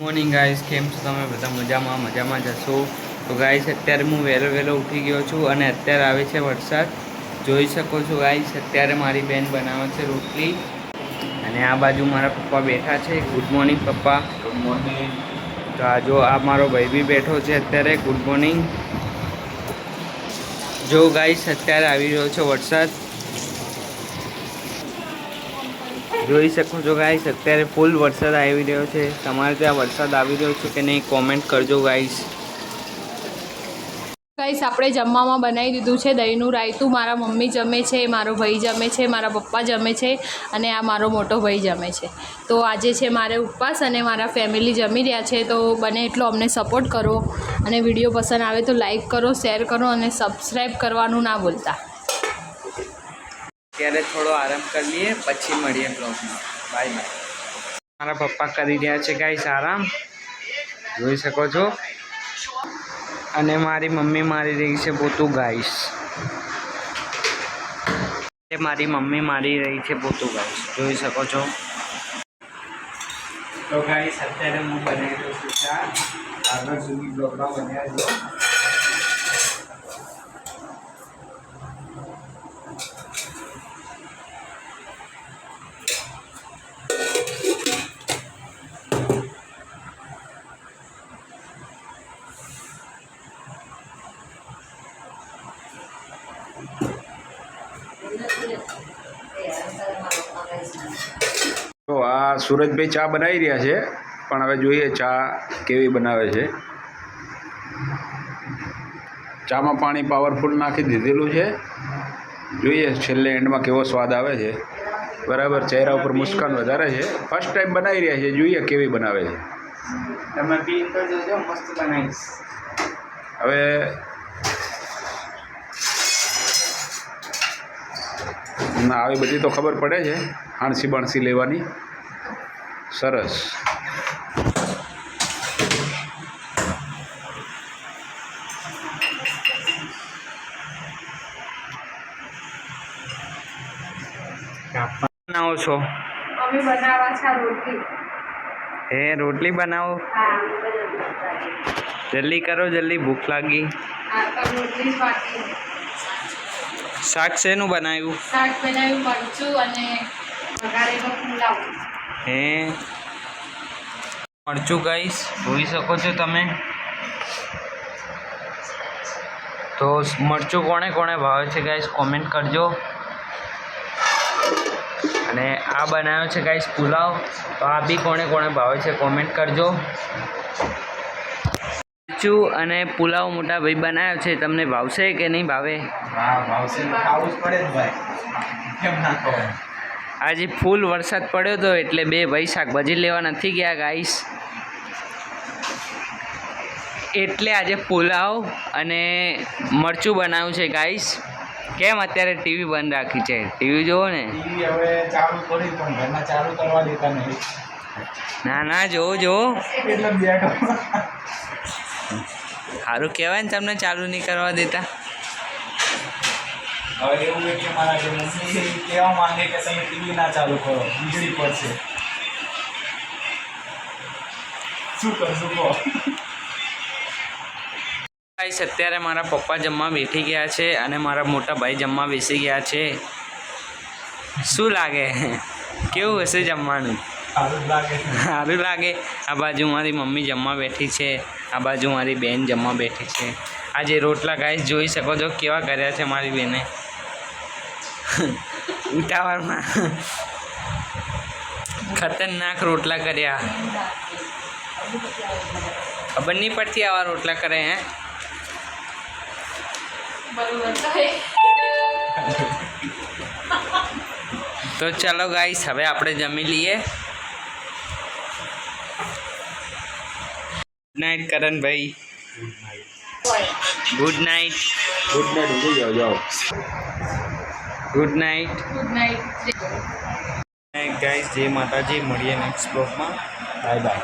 Morning guys, કેમ છો તમે બધા? મજામાં જશો તો ગાઈસ અત્યારે હું વહેલો ઉઠી ગયો છું અને અત્યારે આવે છે વરસાદ. જોઈ શકો છો ગાઈસ, અત્યારે મારી બેન બનાવે છે રોટલી અને આ બાજુ મારા પપ્પા બેઠા છે. ગુડ મોર્નિંગ પપ્પા. Good morning. તો આ જો આ મારો ભાઈ બી બેઠો છે અત્યારે. Good morning. જો ગાઈસ અત્યારે આવી રહ્યો છે વરસાદ, જોઈ શકો છો ગાઈસ. અત્યારે ફૂલ વરસાદ આવી રહ્યો છે. તમારે ત્યાં વરસાદ આવી રહ્યો છે કે નહીં કોમેન્ટ કરજો ગાઈસ. ગાઈસ આપણે જમવામાં બનાવી દીધું છે દહીંનું રાયતું. મારા મમ્મી જમે છે, મારો ભાઈ જમે છે, મારા પપ્પા જમે છે અને આ મારો મોટો ભાઈ જમે છે. તો આજે છે મારે ઉપવાસ અને મારા ફેમિલી જમી રહ્યા છે. તો બને એટલો અમને સપોર્ટ કરો અને વિડીયો પસંદ આવે તો લાઈક કરો, શેર કરો અને સબસ્ક્રાઈબ કરવાનું ના ભૂલતા. ત્યારે થોડો આરામ કરી લઈએ, પછી મળીએ બ્લોગમાં. Bye by. મારા પપ્પા કરી રહ્યા છે ગાઈસ આરામ, જોઈ શકો છો. અને મારી મમ્મી મારી રહી છે પોતું ગાઈસ. મારી મમ્મી મારી રહી છે પોતું ગાઈસ, જોઈ શકો છો. તો ગાઈસ અત્યારે હું બનાવી રહ્યો છું ચા. આગળ સુધી બ્લોગમાં બનાવી દો. તો આ સુરજભાઈ ચા બનાવી રહ્યા છે, પણ હવે જોઈએ ચા કેવી બનાવે છે. ચામાં પાણી પાવરફુલ નાખી દીધેલું છે, જોઈએ છેલ્લે એન્ડમાં કેવો સ્વાદ આવે છે. બરાબર, ચહેરા ઉપર મુસ્કાન વધારે છે. ફર્સ્ટ ટાઈમ બનાવી રહ્યા છે, જોઈએ કેવી બનાવે છે. તમે પી તો જોજો, મસ્ત બનાવીશ. હવે આવી બધી તો ખબર પડે છે, હાણસી બાણસી લેવાની. સરસ. બનાવો છો? અમે બનાવવા છે રોટલી. રોટલી બનાવો. જલ્દી કરો, જલ્દી ભૂખ લાગી. રોટલી બાકી. શાક શેનું બનાવ્યું? શાક બનાવ્યું મરચું અને વઘારેલો પુલાવ. મરચું ગાઈસ જોઈ શકો છો તમે. તો મરચું કોણે કોણે ભાવે છે ગાઈસ કોમેન્ટ કરજો. અને આ બનાવ્યો છે ગાઈસ પુલાવ. તો આ બી કોણે કોણે ભાવે છે કોમેન્ટ કરજો. મરચું અને પુલાવ મોટા ભાઈ બનાવ્યો છે, તમને ભાવશે કે નહીં ભાવે? આજે ફૂલ વરસાદ પડ્યો હતો એટલે બે ભાઈ શાકભાજી લેવા નથી ગયા ગાઈસ, એટલે આજે પુલાવ અને મરચું બનાવ્યું છે ગાઈસ. કેમ અત્યારે ટીવી બંધ રાખી છે? ટીવી જોવો ને. ના જોવો સારું કહેવાય ને, તમને ચાલુ નહીં કરવા દેતા. હવે એવું કે મારા જે મમ્મી કહેવા માંગે કે તમે ટીવી ના ચાલુ કરો, વીજળી પડશે. શું કરશું કહો? ગાઈસ અત્યારે મારા પપ્પા જમવા બેઠી ગયા છે અને મારા મોટા ભાઈ જમવા બેસી ગયા છે. શું લાગે, કેવું હશે જમવાનું? સારું લાગે. આ બાજુ મારી મમ્મી જમવા બેઠી છે, આ બાજુ મારી બેન જમવા બેઠી છે. આજે રોટલા ગાઈસ જોઈ શકો છો કેવા કર્યા છે મારી બેને. ઉતાવળમાં ખતરનાક રોટલા કર્યા. ખબર નહીં પડતી આવા રોટલા કરે હે. તો ચાલો ગાઈસ હવે આપણે જમી લઈએ. ગુડ નાઇટ કરણભાઈ. Good night. જાઓ. Good night. Good night. Guys જય માતાજી. મળીએ નેક્સ્ટ બ્લોગમાં. Bye by.